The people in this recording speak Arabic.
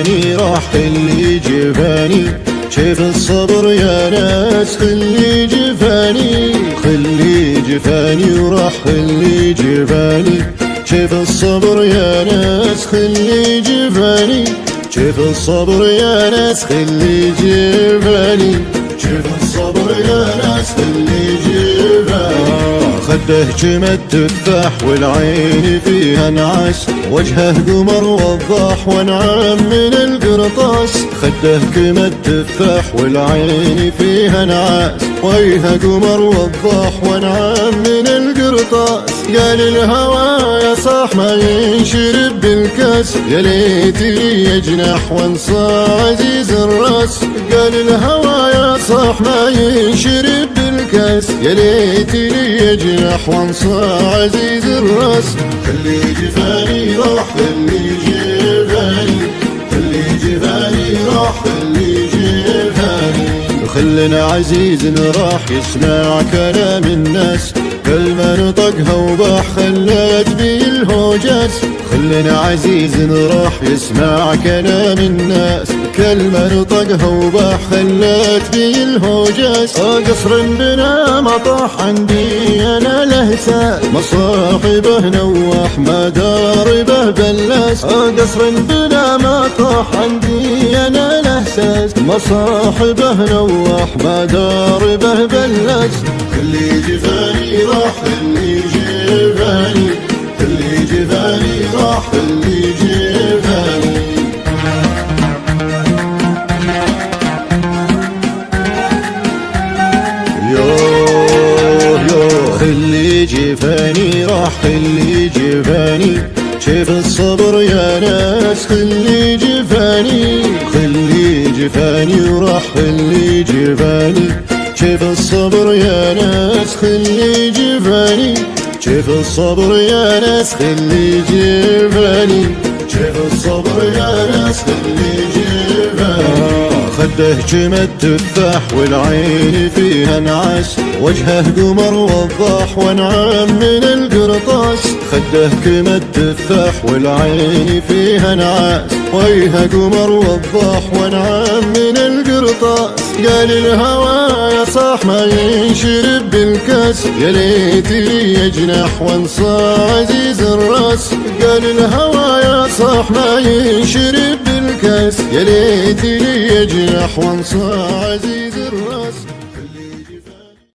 جفاني راح خلي جفاني، شايف الصبر يا ناس خلي جفاني، خلي جفاني وراح خلي جفاني، شايف الصبر يا ناس خلي جفاني، شايف الصبر يا ناس خلي جفاني، شايف الصبر يا ناس خلي جفاني. خده جمد تفاح والعين فيها نعاس، وجهه قمر وضاح وانعام من القرطاس، خده كمد تفاح والعين فيها نعاس، وجهه قمر وضاح وانعام من القرطاس. قال الهوى يا صاح ما ينشرب بالكاس، يا ليت لي يجنح وانصى عزيز الراس، قال الهوى يا صاح ما ينشرب بالكاس، يا ليت لي يجنح وانصى عزيز الراس. خلي جفاني راح خلي جفاني، خلي جفاني راح خلي جفاني. خلنا عزيز راح يسمع كلام الناس، كلمة نطقها وباح خلت بي الهوجاس، خلنا عزيز راح يسمع كلام الناس، كلمة نطقها وباح خلت بي الهوجاس. قصر بنا ما طاح عندي انا لهسة، مصاحبه نوح ما داربه بلاس، قصر بنا ما طاح عندي انا لهسة، مصاحبه نوح ما داربه بلاس. خلي جفاني راح خلي جفاني، خلي جفاني راح خلي جفاني. خلي جفاني راح خلي جفاني، شايف الصبر يا ناس خلي جفاني، خلي جفاني وراح خلي جفاني، شايف الصبر يا ناس خلي جفاني، شايف الصبر يا ناس خلي جفاني، شايف الصبر يا ناس خلي جفاني. خده جمد تفاح والعين فيها نعاس، وجهه قمر وضاح وانعام من القرطاس، خده كمد تفاح والعين فيها نعاس، وجهه قمر وضاح وانعام من القرطاس. قال الهوى يا صاح ما ينشرب بالكاس، يا ليت لي يجنح وانصى عزيز الراس، قال الهوى يا صاح ما ينشرب بالكاس، يا ليت لي يجنح وانصى عزيز الراس.